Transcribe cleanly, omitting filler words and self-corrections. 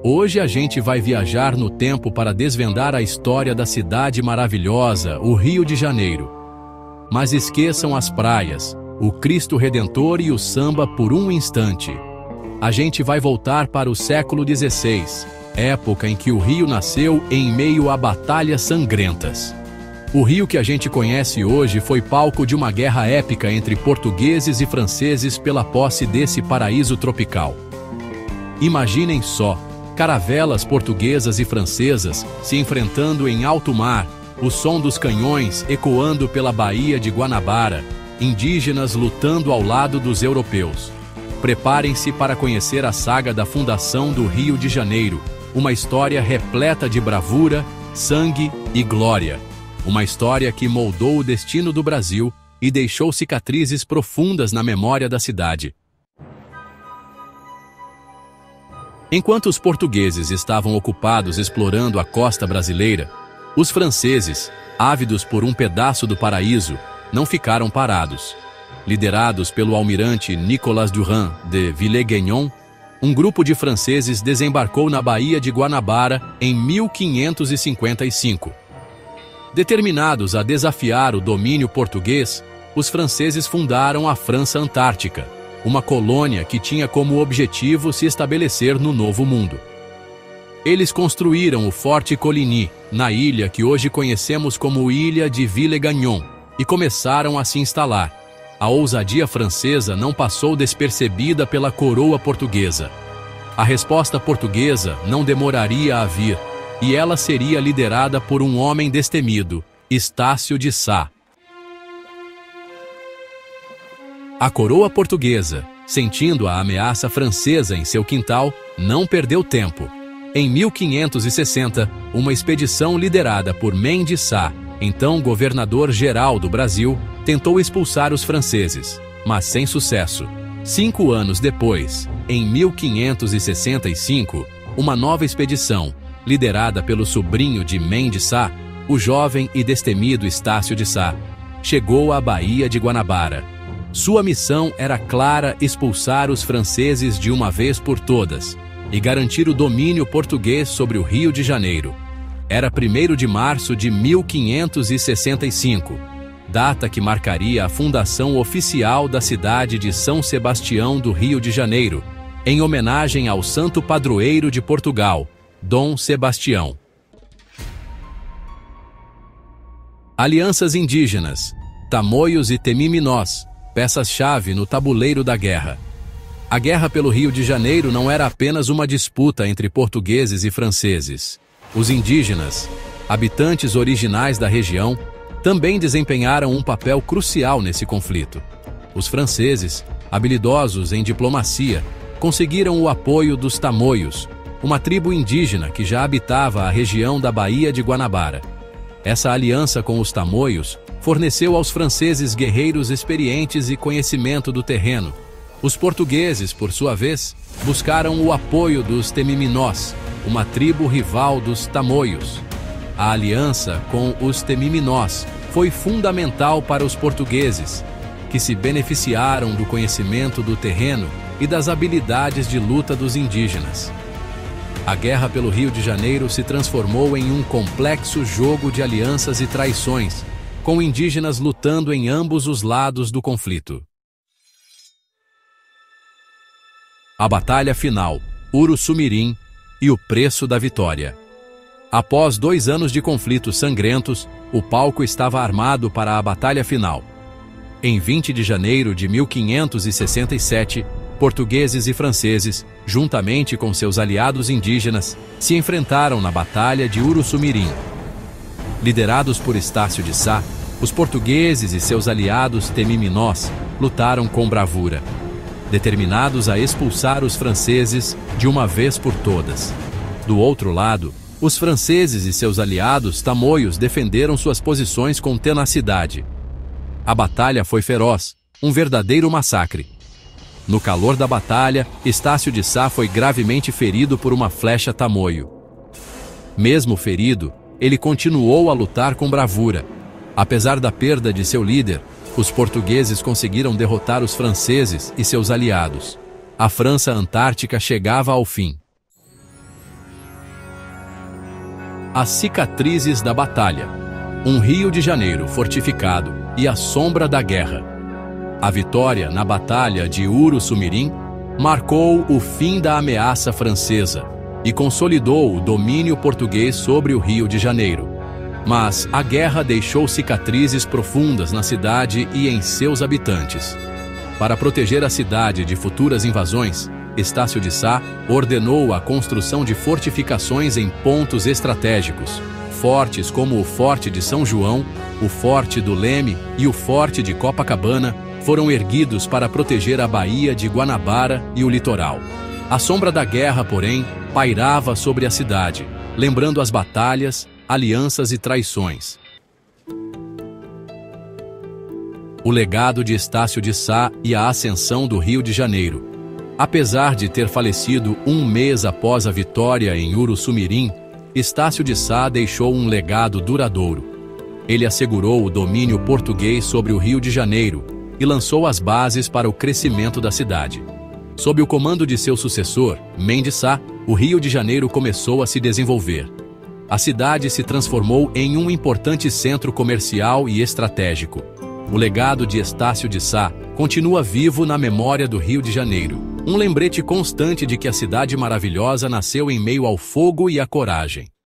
Hoje a gente vai viajar no tempo para desvendar a história da cidade maravilhosa, o Rio de Janeiro. Mas esqueçam as praias, o Cristo Redentor e o samba por um instante. A gente vai voltar para o século XVI, época em que o Rio nasceu em meio a batalhas sangrentas. O Rio que a gente conhece hoje foi palco de uma guerra épica entre portugueses e franceses pela posse desse paraíso tropical. Imaginem só, caravelas portuguesas e francesas se enfrentando em alto mar, o som dos canhões ecoando pela Baía de Guanabara, indígenas lutando ao lado dos europeus. Preparem-se para conhecer a saga da fundação do Rio de Janeiro, uma história repleta de bravura, sangue e glória. Uma história que moldou o destino do Brasil e deixou cicatrizes profundas na memória da cidade. Enquanto os portugueses estavam ocupados explorando a costa brasileira, os franceses, ávidos por um pedaço do paraíso, não ficaram parados. Liderados pelo almirante Nicolas Durand de Villegagnon, um grupo de franceses desembarcou na Baía de Guanabara em 1555. Determinados a desafiar o domínio português, os franceses fundaram a França Antártica, uma colônia que tinha como objetivo se estabelecer no Novo Mundo. Eles construíram o Forte Coligny, na ilha que hoje conhecemos como Ilha de Villegagnon, e começaram a se instalar. A ousadia francesa não passou despercebida pela coroa portuguesa. A resposta portuguesa não demoraria a vir, e ela seria liderada por um homem destemido, Estácio de Sá. A coroa portuguesa, sentindo a ameaça francesa em seu quintal, não perdeu tempo. Em 1560, uma expedição liderada por Mendes Sá, então governador-geral do Brasil, tentou expulsar os franceses, mas sem sucesso. 5 anos depois, em 1565, uma nova expedição, liderada pelo sobrinho de Mendes Sá, o jovem e destemido Estácio de Sá, chegou à Baía de Guanabara. Sua missão era clara: expulsar os franceses de uma vez por todas e garantir o domínio português sobre o Rio de Janeiro. Era 1º de março de 1565, data que marcaria a fundação oficial da cidade de São Sebastião do Rio de Janeiro, em homenagem ao santo padroeiro de Portugal, Dom Sebastião. Alianças indígenas, tamoios e temiminós, peças-chave no tabuleiro da guerra. A guerra pelo Rio de Janeiro não era apenas uma disputa entre portugueses e franceses. Os indígenas, habitantes originais da região, também desempenharam um papel crucial nesse conflito. Os franceses, habilidosos em diplomacia, conseguiram o apoio dos tamoios, uma tribo indígena que já habitava a região da Baía de Guanabara. Essa aliança com os tamoios forneceu aos franceses guerreiros experientes e conhecimento do terreno. Os portugueses, por sua vez, buscaram o apoio dos temiminós, uma tribo rival dos tamoios. A aliança com os temiminós foi fundamental para os portugueses, que se beneficiaram do conhecimento do terreno e das habilidades de luta dos indígenas. A guerra pelo Rio de Janeiro se transformou em um complexo jogo de alianças e traições, com indígenas lutando em ambos os lados do conflito. A batalha final, Uruçumirim, e o preço da vitória. Após 2 anos de conflitos sangrentos, o palco estava armado para a batalha final. Em 20 de janeiro de 1567, portugueses e franceses, juntamente com seus aliados indígenas, se enfrentaram na Batalha de Uruçumirim. Liderados por Estácio de Sá, os portugueses e seus aliados temiminós lutaram com bravura, determinados a expulsar os franceses de uma vez por todas. Do outro lado, os franceses e seus aliados tamoios defenderam suas posições com tenacidade. A batalha foi feroz, um verdadeiro massacre. No calor da batalha, Estácio de Sá foi gravemente ferido por uma flecha tamoio. Mesmo ferido, ele continuou a lutar com bravura. Apesar da perda de seu líder, os portugueses conseguiram derrotar os franceses e seus aliados. A França Antártica chegava ao fim. As cicatrizes da batalha. Um Rio de Janeiro fortificado e a sombra da guerra. A vitória na Batalha de Uruçumirim marcou o fim da ameaça francesa e consolidou o domínio português sobre o Rio de Janeiro. Mas a guerra deixou cicatrizes profundas na cidade e em seus habitantes. Para proteger a cidade de futuras invasões, Estácio de Sá ordenou a construção de fortificações em pontos estratégicos. Fortes como o Forte de São João, o Forte do Leme e o Forte de Copacabana foram erguidos para proteger a Baía de Guanabara e o litoral. A sombra da guerra, porém, pairava sobre a cidade, lembrando as batalhas, alianças e traições. O legado de Estácio de Sá e a ascensão do Rio de Janeiro. Apesar de ter falecido um mês após a vitória em Uruçumirim, Estácio de Sá deixou um legado duradouro. Ele assegurou o domínio português sobre o Rio de Janeiro e lançou as bases para o crescimento da cidade. Sob o comando de seu sucessor, Mendes Sá, o Rio de Janeiro começou a se desenvolver. A cidade se transformou em um importante centro comercial e estratégico. O legado de Estácio de Sá continua vivo na memória do Rio de Janeiro, um lembrete constante de que a cidade maravilhosa nasceu em meio ao fogo e à coragem.